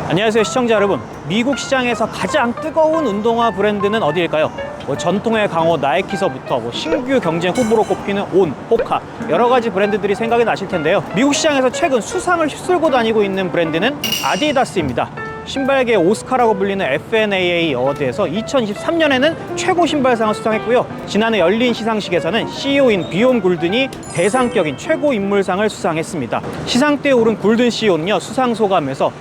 안녕하세요 시청자 여러분. 미국 시장에서 가장 뜨거운 운동화 브랜드는 어디일까요? 전통의 강호 나이키서부터 신규 경쟁 후보로 꼽히는 온, 호카 여러가지 브랜드들이 생각이 나실 텐데요. 미국 시장에서 최근 수상을 휩쓸고 다니고 있는 브랜드는 아디다스입니다. 신발계의 오스카라고 불리는 FNAA 어워드에서 2023년에는 최고 신발상을 수상했고요. 지난해 열린 시상식에서는 CEO인 비온 굴든이 대상격인 최고 인물상을 수상했습니다. 시상대에 오른 굴든 CEO는요, 수상 소감에서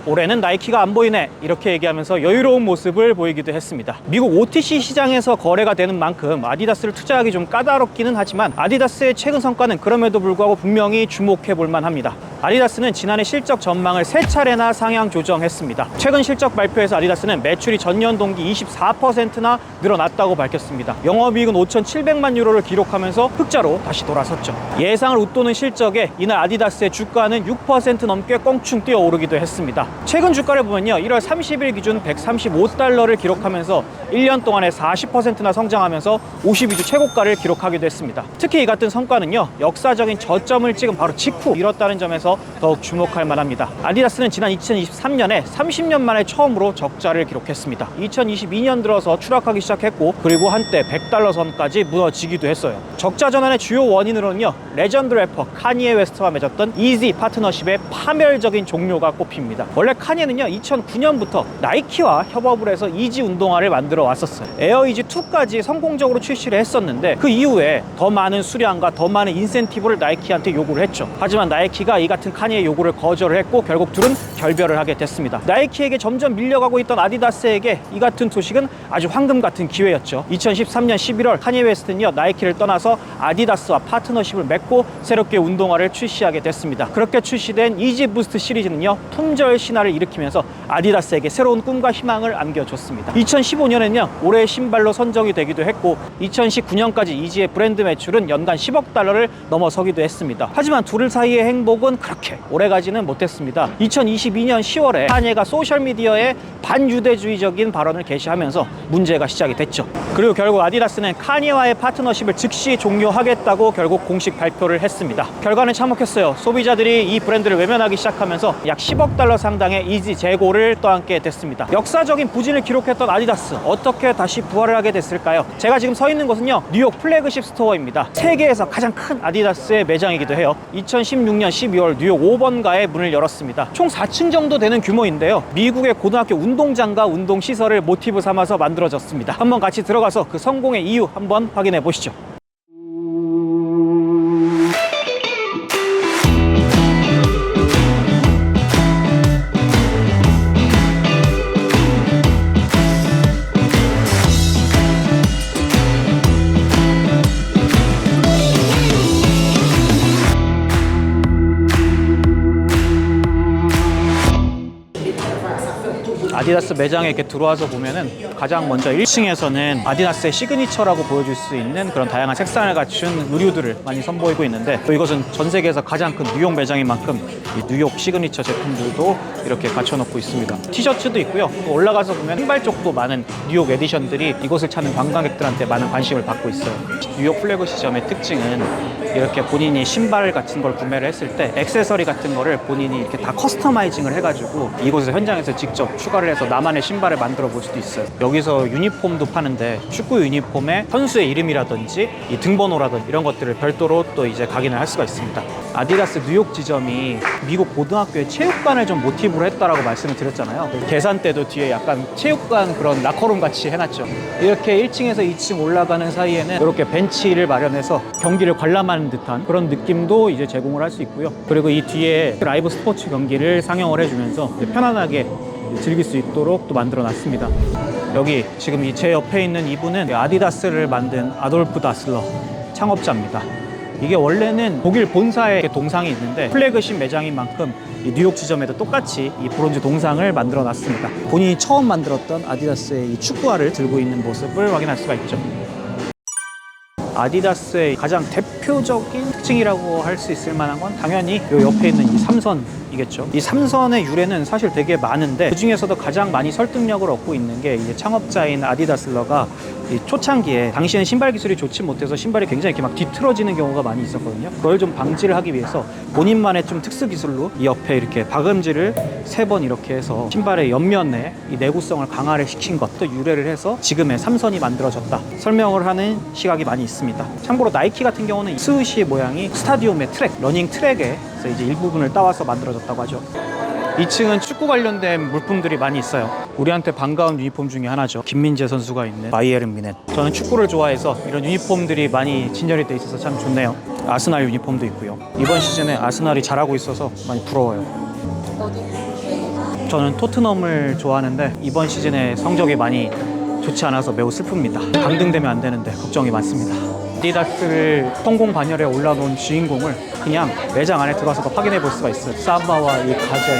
올해는 나이키가 안 보이네 이렇게 얘기하면서 여유로운 모습을 보이기도 했습니다. 미국 OTC 시장에서 거래가 되는 만큼 아디다스를 투자하기 좀 까다롭기는 하지만 아디다스의 최근 성과는 그럼에도 불구하고 분명히 주목해 볼 만합니다. 아디다스는 지난해 실적 전망을 3차례나 상향 조정했습니다. 최근 실적 발표에서 아디다스는 매출이 전년 동기 24%나 늘어났다고 밝혔습니다. 영업이익은 5,700만 유로를 기록하면서 흑자로 다시 돌아섰죠. 예상을 웃도는 실적에 이날 아디다스의 주가는 6% 넘게 껑충 뛰어오르기도 했습니다. 최근 주가를 보면요, 1월 30일 기준 135달러를 기록하면서 1년 동안에 40%나 성장하면서 52주 최고가를 기록하기도 했습니다. 특히 이 같은 성과는요, 역사적인 저점을 찍은 바로 직후 이뤘다는 점에서 더욱 주목할 만합니다. 아디다스는 지난 2023년에 30년 만에 처음으로 적자를 기록했습니다. 2022년 들어서 추락하기 시작했고, 그리고 한때 100달러 선까지 무너지기도 했어요. 적자 전환의 주요 원인으로는요, 레전드 래퍼 카니에 웨스트와 맺었던 이지 파트너십의 파멸적인 종료가 꼽힙니다. 원래 카니에는요, 2009년부터 나이키와 협업을 해서 이지 운동화를 만들어 왔었어요. 에어 이지 2까지 성공적으로 출시를 했었는데, 그 이후에 더 많은 수량과 더 많은 인센티브를 나이키한테 요구를 했죠. 하지만 나이키가 이 같은 카니의 요구를 거절을 했고, 결국 둘은 결별을 하게 됐습니다. 나이키에게 점점 밀려가고 있던 아디다스에게 이 같은 소식은 아주 황금 같은 기회였죠. 2013년 11월 카니 웨스트는요, 나이키를 떠나서 아디다스와 파트너십을 맺고 새롭게 운동화를 출시하게 됐습니다. 그렇게 출시된 이지 부스트 시리즈는요, 품절 신화를 일으키면서 아디다스에게 새로운 꿈과 희망을 안겨줬습니다. 2015년에는요, 올해의 신발로 선정이 되기도 했고, 2019년까지 이지의 브랜드 매출은 연간 10억 달러를 넘어서기도 했습니다. 하지만 둘 사이의 행복은 그렇게 오래가지는 못했습니다. 2022년 10월에 카니에가 소셜미디어에 반유대주의적인 발언을 게시하면서 문제가 시작이 됐죠. 그리고 결국 아디다스는 카니에와의 파트너십을 즉시 종료하겠다고 결국 공식 발표를 했습니다. 결과는 참혹했어요. 소비자들이 이 브랜드를 외면하기 시작하면서 약 10억 달러 상당의 이지 재고를 떠안게 됐습니다. 역사적인 부진을 기록했던 아디다스, 어떻게 다시 부활을 하게 됐을까요? 제가 지금 서 있는 곳은요, 뉴욕 플래그십 스토어입니다. 세계에서 가장 큰 아디다스의 매장이기도 해요. 2016년 12월 뉴욕 5번가에 문을 열었습니다. 총 4층 정도 되는 규모인데요, 미국의 고등학교 운동장과 운동시설을 모티브 삼아서 만들어졌습니다. 한번 같이 들어가서 그 성공의 이유 한번 확인해 보시죠. 아디다스 매장에 이렇게 들어와서 보면은 가장 먼저 1층에서는 아디다스의 시그니처라고 보여줄 수 있는 그런 다양한 색상을 갖춘 의류들을 많이 선보이고 있는데, 또 이것은 전 세계에서 가장 큰 뉴욕 매장인 만큼 이 뉴욕 시그니처 제품들도 이렇게 갖춰놓고 있습니다. 티셔츠도 있고요. 또 올라가서 보면 신발 쪽도 많은 뉴욕 에디션들이 이곳을 찾는 관광객들한테 많은 관심을 받고 있어요. 뉴욕 플래그시점의 특징은 이렇게 본인이 신발 같은 걸 구매를 했을 때 액세서리 같은 거를 본인이 이렇게 다 커스터마이징을 해가지고 이곳에서 현장에서 직접 추가를 해서 나만의 신발을 만들어 볼 수도 있어요. 여기서 유니폼도 파는데 축구 유니폼에 선수의 이름이라든지 이 등번호라든지 이런 것들을 별도로 또 이제 각인을 할 수가 있습니다. 아디다스 뉴욕 지점이 미국 고등학교의 체육관을 좀 모티브로 했다라고 말씀을 드렸잖아요. 계산대도 뒤에 약간 체육관 그런 라커룸 같이 해놨죠. 이렇게 1층에서 2층 올라가는 사이에는 이렇게 벤치를 마련해서 경기를 관람하는 듯한 그런 느낌도 이제 제공을 할 수 있고요. 그리고 이 뒤에 라이브 스포츠 경기를 상영을 해주면서 편안하게 즐길 수 있도록 또 만들어 놨습니다. 여기 지금 제 옆에 있는 이분은 아디다스를 만든 아돌프 다슬러 창업자입니다. 이게 원래는 독일 본사에 동상이 있는데 플래그십 매장인 만큼 이 뉴욕 지점에도 똑같이 이 브론즈 동상을 만들어 놨습니다. 본인이 처음 만들었던 아디다스의 이 축구화를 들고 있는 모습을 확인할 수가 있죠. 아디다스의 가장 대표적인 특징이라고 할 수 있을 만한 건 당연히 이 옆에 있는 이 삼선인 이겠죠. 이 삼선의 유래는 사실 되게 많은데 그 중에서도 가장 많이 설득력을 얻고 있는 게 이제 창업자인 아디다슬러가 이 초창기에 당시에는 신발 기술이 좋지 못해서 신발이 굉장히 이렇게 막 뒤틀어지는 경우가 많이 있었거든요. 그걸 좀 방지를 하기 위해서 본인만의 좀 특수 기술로 이 옆에 이렇게 박음질을 3번 이렇게 해서 신발의 옆면에 이 내구성을 강화를 시킨 것도 유래를 해서 지금의 삼선이 만들어졌다 설명을 하는 시각이 많이 있습니다. 참고로 나이키 같은 경우는 스우시의 모양이 스타디움의 트랙, 러닝 트랙에서 이제 일부분을 따와서 만들어졌다고 하죠. 2층은 축구 관련된 물품들이 많이 있어요. 우리한테 반가운 유니폼 중에 하나죠. 김민재 선수가 있는 바이에른 뮌헨. 저는 축구를 좋아해서 이런 유니폼들이 많이 진열이 돼 있어서 참 좋네요. 아스날 유니폼도 있고요. 이번 시즌에 아스날이 잘하고 있어서 많이 부러워요. 저는 토트넘을 좋아하는데 이번 시즌에 성적이 많이 좋지 않아서 매우 슬픕니다. 강등되면 안 되는데 걱정이 많습니다. 아디다스를 성공 반열에 올라놓은 주인공을 그냥 매장 안에 들어가서 확인해 볼 수가 있어요. 삼바와 이 가젤,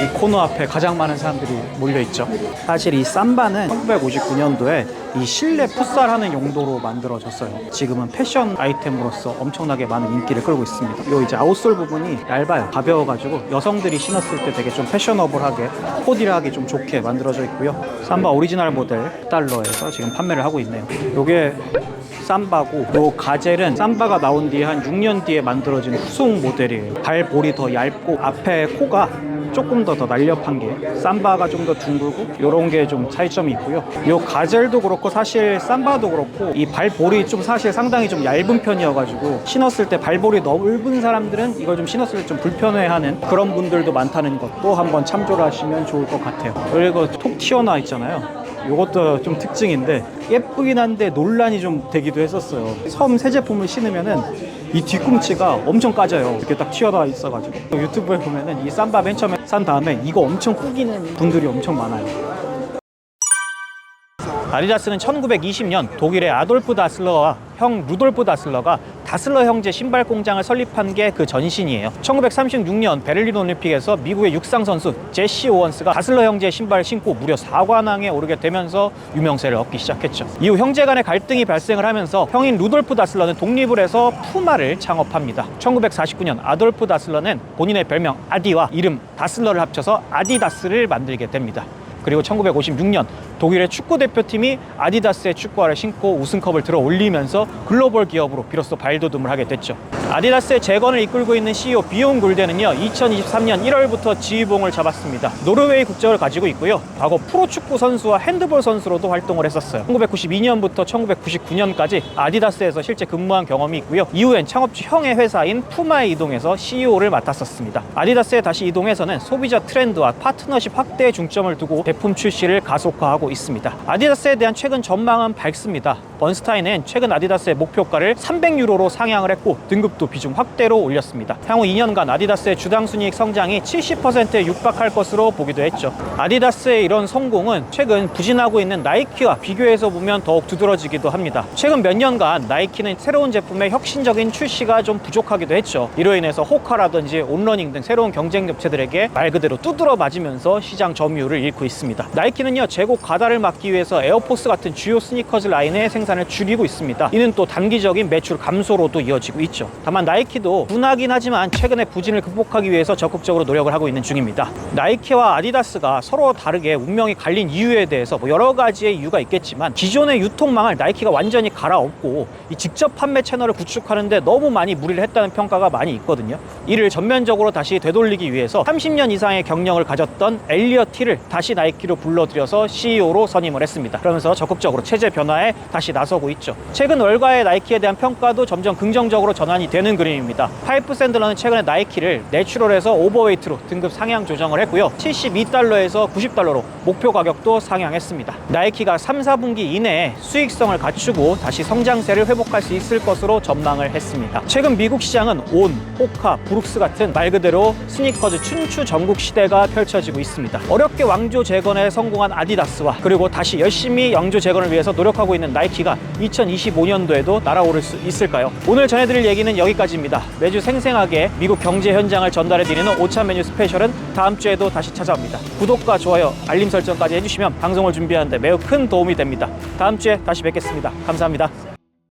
이 코너 앞에 가장 많은 사람들이 몰려있죠. 사실 이 삼바는 1959년도에 이 실내 풋살하는 용도로 만들어졌어요. 지금은 패션 아이템으로서 엄청나게 많은 인기를 끌고 있습니다. 요 이제 아웃솔 부분이 얇아요. 가벼워가지고 여성들이 신었을 때 되게 좀 패셔너블하게 코디하기 좀 좋게 만들어져 있고요. 삼바 오리지널 모델 $100에서 지금 판매를 하고 있네요. 요게 삼바고 요 가젤은 삼바가 나온 뒤에 한 6년 뒤에 만들어진 후속 모델이에요. 발볼이 더 얇고 앞에 코가 조금 더 날렵한 게 삼바가 좀 더 둥글고 요런 게 좀 차이점이 있고요. 요 가젤도 그렇고 사실 삼바도 그렇고 이 발볼이 좀 사실 상당히 좀 얇은 편이어가지고 신었을 때 발볼이 넓은 사람들은 이걸 좀 신었을 때 좀 불편해하는 그런 분들도 많다는 것도 한번 참조를 하시면 좋을 것 같아요. 그리고 톡 튀어나와 있잖아요. 이것도 좀 특징인데 예쁘긴 한데 논란이 좀 되기도 했었어요. 처음 새 제품을 신으면은 이 뒤꿈치가 엄청 까져요. 이렇게 딱 튀어나와 있어가지고 유튜브에 보면은 이 삼바 맨 처음에 산 다음에 이거 엄청 꾸기는 분들이 엄청 많아요. 아디다스는 1920년 독일의 아돌프 다슬러와 형 루돌프 다슬러가 다슬러 형제 신발 공장을 설립한 게 그 전신이에요. 1936년 베를린 올림픽에서 미국의 육상 선수 제시 오원스가 다슬러 형제의 신발을 신고 무려 4관왕에 오르게 되면서 유명세를 얻기 시작했죠. 이후 형제 간의 갈등이 발생을 하면서 형인 루돌프 다슬러는 독립을 해서 푸마를 창업합니다. 1949년 아돌프 다슬러는 본인의 별명 아디와 이름 다슬러를 합쳐서 아디다스를 만들게 됩니다. 그리고 1956년 독일의 축구 대표팀이 아디다스의 축구화를 신고 우승컵을 들어 올리면서 글로벌 기업으로 비로소 발돋움을 하게 됐죠. 아디다스의 재건을 이끌고 있는 CEO 비용 굴데는요 2023년 1월부터 지휘봉을 잡았습니다. 노르웨이 국적을 가지고 있고요. 과거 프로축구 선수와 핸드볼 선수로도 활동을 했었어요. 1992년부터 1999년까지 아디다스에서 실제 근무한 경험이 있고요. 이후엔 창업주 형의 회사인 푸마에 이동해서 CEO를 맡았었습니다. 아디다스에 다시 이동해서는 소비자 트렌드와 파트너십 확대에 중점을 두고 제품 출시를 가속화하고 있습니다. 아디다스에 대한 최근 전망은 밝습니다. 번스타인은 최근 아디다스의 목표가를 300유로로 상향을 했고 등급도 비중 확대로 올렸습니다. 향후 2년간 아디다스의 주당 순이익 성장이 70%에 육박할 것으로 보기도 했죠. 아디다스의 이런 성공은 최근 부진하고 있는 나이키와 비교해서 보면 더욱 두드러지기도 합니다. 최근 몇 년간 나이키는 새로운 제품의 혁신적인 출시가 좀 부족하기도 했죠. 이로 인해서 호카라든지 온러닝 등 새로운 경쟁 업체들에게 말 그대로 두드러 맞으면서 시장 점유율을 잃고 있습니다. 나이키는요 재고 과다를 막기 위해서 에어포스 같은 주요 스니커즈 라인의 생산을 줄이고 있습니다. 이는 또 단기적인 매출 감소로도 이어지고 있죠. 다만 나이키도 둔하긴 하지만 최근에 부진을 극복하기 위해서 적극적으로 노력을 하고 있는 중입니다. 나이키와 아디다스가 서로 다르게 운명이 갈린 이유에 대해서 여러 가지의 이유가 있겠지만 기존의 유통망을 나이키가 완전히 갈아엎고 이 직접 판매 채널을 구축하는데 너무 많이 무리를 했다는 평가가 많이 있거든요. 이를 전면적으로 다시 되돌리기 위해서 30년 이상의 경력을 가졌던 엘리엇 티를 다시 나이키로 불러들여서 CEO로 선임을 했습니다. 그러면서 적극적으로 체제 변화에 다시 나서고 있죠. 최근 월가의 나이키에 대한 평가도 점점 긍정적으로 전환이 되는 그림입니다. 파이프 샌들러는 최근에 나이키를 내추럴에서 오버웨이트로 등급 상향 조정을 했고요. $72에서 $90로 목표 가격도 상향했습니다. 나이키가 3, 4분기 이내에 수익성을 갖추고 다시 성장세를 회복할 수 있을 것으로 전망을 했습니다. 최근 미국 시장은 온, 호카, 브룩스 같은 말 그대로 스니커즈 춘추 전국 시대가 펼쳐지고 있습니다. 어렵게 왕조 재건에 성공한 아디다스와 그리고 다시 열심히 왕조 재건을 위해서 노력하고 있는 나이키가 2025년도에도 날아오를 수 있을까요? 오늘 전해드릴 얘기는 여기까지입니다. 매주 생생하게 미국 경제 현장을 전달해드리는 오찬 메뉴 스페셜은 다음 주에도 다시 찾아옵니다. 구독과 좋아요, 알림 설정까지 해주시면 방송을 준비하는데 매우 큰 도움이 됩니다. 다음 주에 다시 뵙겠습니다. 감사합니다.